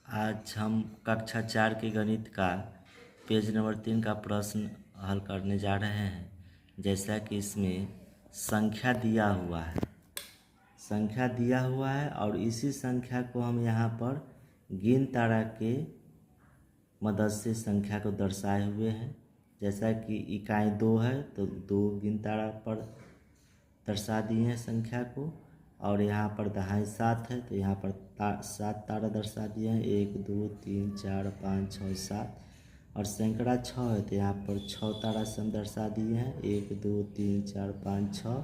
आज हम कक्षा 4 के गणित का पेज नंबर 3 का प्रश्न हल करने जा रहे हैं। जैसा कि इसमें संख्या दिया हुआ है और इसी संख्या को हम यहाँ पर गिन तारा के मदद से संख्या को दर्शाए हुए हैं। जैसा कि इकाई 2 है तो 2 गिन तारा पर दर्शा दिए हैं संख्या को, और यहाँ पर दहाई 7 है तो यहाँ पर 7 तारा दर्शा दिए हैं, 1 2 3 4 5 6 7। और सैकड़ा 6 है तो यहाँ पर 6 तारा से हम दर्शा दिए हैं, 1 2 3 4 5 6।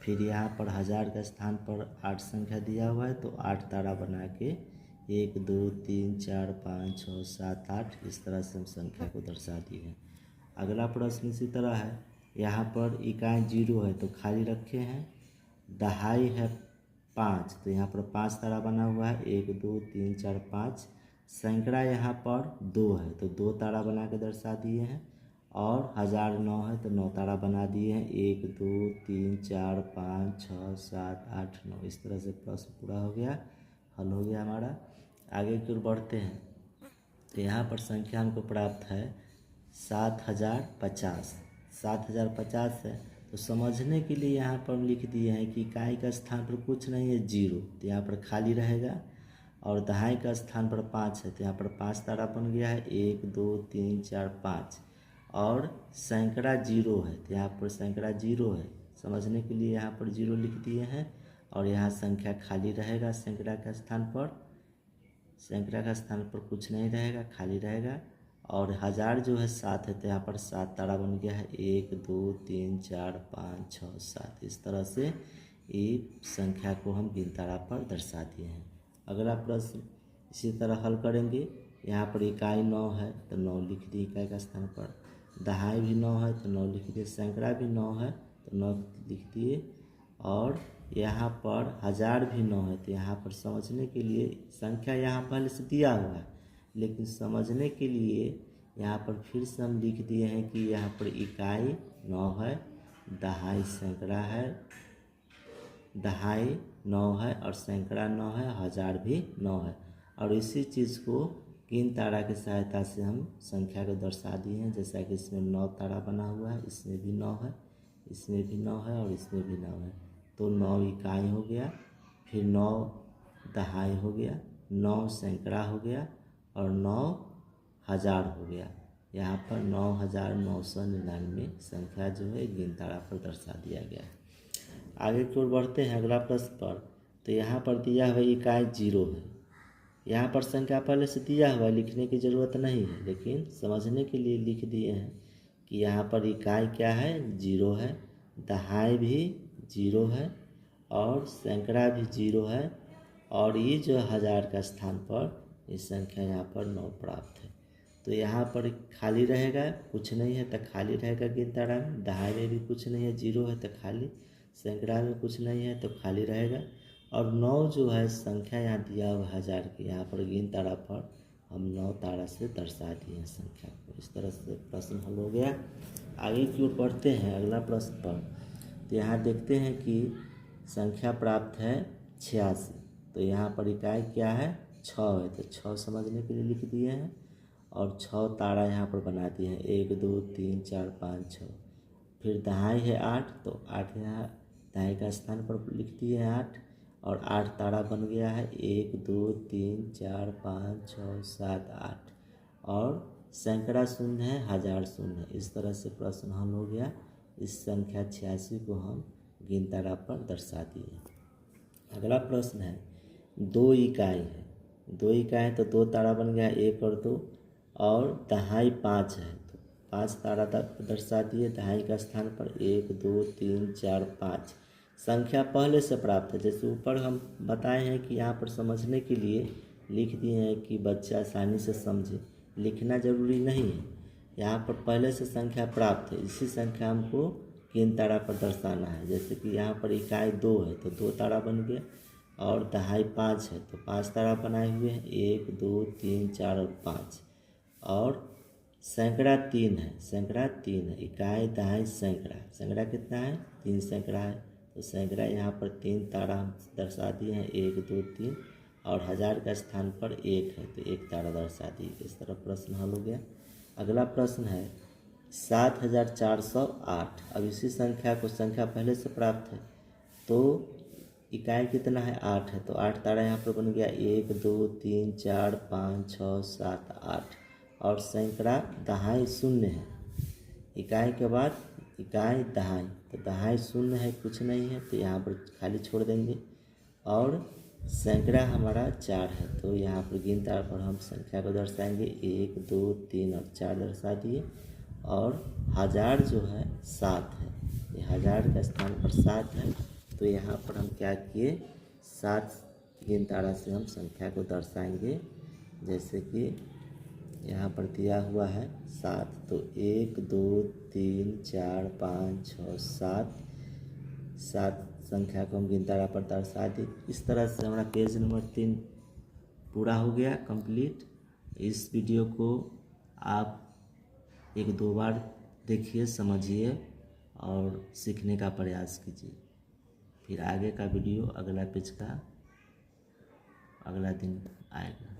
फिर यहाँ पर हज़ार के स्थान पर 8 संख्या दिया हुआ है तो 8 तारा बना के 1 2 3 4 5 6 7 8 इस तरह से हम संख्या को दर्शा दिए हैं। अगला प्रश्न इसी तरह है। यहाँ पर इकाई 0 है तो खाली रखे हैं, दहाई है 5 तो यहाँ पर 5 तारा बना हुआ है, 1 2 3 4 5। सैकड़ा यहाँ पर 2 है तो 2 तारा बना के दर्शा दिए हैं, और 1009 है तो 9 तारा बना दिए हैं, 1 2 3 4 5 6 7 8 9। इस तरह से प्रश्न पूरा हो गया, हल हो गया हमारा। आगे की ओर बढ़ते हैं तो यहाँ पर संख्या हमको प्राप्त है 7050। 7050 है तो समझने के लिए यहाँ पर हम लिख दिए हैं कि इकाई का स्थान पर कुछ नहीं है 0 तो यहाँ पर खाली रहेगा, और दहाई का स्थान पर 5 है तो यहाँ पर 5 तारा बन गया है, 1 2 3 4 5। और सैकड़ा 0 है तो यहाँ पर सैकड़ा 0 है, समझने के लिए यहाँ पर 0 लिख दिए हैं, और यहाँ संख्या खाली रहेगा सैकड़ा का स्थान पर। सैकड़ा का स्थान पर कुछ नहीं रहेगा, खाली रहेगा। और 1000 जो है 7 है तो यहाँ पर 7 तारा बन गया है, 1 2 3 4 5 6 7। इस तरह से ये संख्या को हम गिन तारा पर दर्शा दिए हैं। अगला प्रश्न इसी तरह हल करेंगे। यहाँ पर इकाई 9 है तो 9 लिख दिए इकाई का स्थान पर, दहाई भी 9 है तो 9 लिख दिए, सैकड़ा भी 9 है तो 9 लिख दिए, और यहाँ पर 1000 भी 9 है तो यहाँ पर समझने के लिए संख्या यहाँ पहले से दिया हुआ है, लेकिन समझने के लिए यहाँ पर फिर से हम लिख दिए हैं कि यहाँ पर इकाई 9 है, दहाई सैकड़ा है, दहाई 9 है और सैकड़ा 9 है, 1000 भी 9 है। और इसी चीज़ को गिन तारा की सहायता से हम संख्या को दर्शा दिए हैं। जैसा कि इसमें 9 तारा बना हुआ है, इसमें भी 9 है, इसमें भी 9 है और इसमें भी 9 है, तो 9 इकाई हो गया, फिर 9 दहाई हो गया, 9 सैकड़ा हो गया और 9 हज़ार हो गया। यहाँ पर 9999 संख्या जो है गिन तारा पर दर्शा दिया गया है। आगे की ओर बढ़ते हैं अगला प्रश्न पर। तो यहाँ पर दिया हुआ इकाई 0 है, यहाँ पर संख्या पहले से दिया हुआ, लिखने की ज़रूरत नहीं है, लेकिन समझने के लिए लिख दिए हैं कि यहाँ पर इकाई क्या है 0 है, दहाई भी 0 है और सैकड़ा भी 0 है, और ये जो 1000 का स्थान पर ये संख्या यहाँ पर 9 प्राप्त है। तो यहाँ पर खाली रहेगा, कुछ नहीं है तो खाली रहेगा गिन तारा में, दहाई में भी कुछ नहीं है 0 है तो खाली, सैकड़ा में कुछ नहीं है तो खाली रहेगा, और 9 जो है संख्या यहाँ दिया हुआ 1000 की, यहाँ पर गिन तारा पर हम 9 तारा से दर्शा दिए हैं संख्या को। इस तरह से प्रश्न हल हो गया। आगे की ओर बढ़ते हैं अगला प्रश्न पर। तो यहाँ देखते हैं कि संख्या प्राप्त है 86, तो यहाँ पर इकाई क्या है 6 है तो 6 समझने के लिए लिख दिए हैं, और 6 तारा यहाँ पर बना दिए हैं, 1 2 3 4 5 6। फिर दहाई है 8 तो 8 यहाँ दहाई का स्थान पर लिख दिए हैं 8, और 8 तारा बन गया है, 1 2 3 4 5 6 7 8। और सैकड़ा शून्य है, 1000 शून्य है। इस तरह से प्रश्न हल हो गया। इस संख्या 86 को हम गिन तारा पर दर्शा दिए। अगला प्रश्न है 2 इकाई है, 2 इकाई तो 2 तारा बन गया 1 और 2, और दहाई 5 है तो 5 तारा तक दर्शा दिए दहाई का स्थान पर, 1 2 3 4 5। संख्या पहले से प्राप्त है, जैसे ऊपर हम बताए हैं कि यहाँ पर समझने के लिए लिख दिए हैं कि बच्चा आसानी से समझे, लिखना जरूरी नहीं है। यहाँ पर पहले से संख्या प्राप्त है, इसी संख्या हमको गिन तारा पर दर्शाना है। जैसे कि यहाँ पर इकाई 2 है तो 2 तारा बन गया, और दहाई 5 है तो 5 तारा बनाए हुए हैं, 1 2 3 4 और 5। और सैकड़ा 3 है, सैकड़ा 3 है, इकाई दहाई सैकड़ा, सैकड़ा कितना है 3 सैकड़ा है तो सैकड़ा यहाँ पर 3 तारा हम दर्शा दिए हैं, 1 2 3। और 1000 का स्थान पर 1 है तो 1 तारा दर्शा दी। इस तरह प्रश्न हल हो गया। अगला प्रश्न है 7408। अब इसी संख्या को संख्या पहले से प्राप्त है तो इकाई कितना है 8 है तो 8 तारा यहाँ पर बन गया 1 2 3 4 5 6 7 8 और सैकड़ा दहाई शून्य है। इकाई के बाद इकाई दहाई तो दहाई शून्य है कुछ नहीं है तो यहाँ पर खाली छोड़ देंगे और सैकड़ा हमारा 4 है तो यहाँ पर गिन तारा पर हम संख्या को दर्शाएंगे 1 2 3 और 4 दर्शा दिए और 1000 जो है 7 है। ये 1000 का स्थान पर 7 है तो यहाँ पर हम क्या किए 7 गिन तारा से हम संख्या को दर्शाएंगे। जैसे कि यहाँ पर दिया हुआ है 7 तो 1 2 3 4 5 6 7 संख्या को हम गिन तारा पर दर्शा दी। इस तरह से हमारा पेज नंबर 3 पूरा हो गया कंप्लीट। इस वीडियो को आप 1-2 बार देखिए, समझिए और सीखने का प्रयास कीजिए। फिर आगे का वीडियो अगला पेज का अगला दिन आएगा।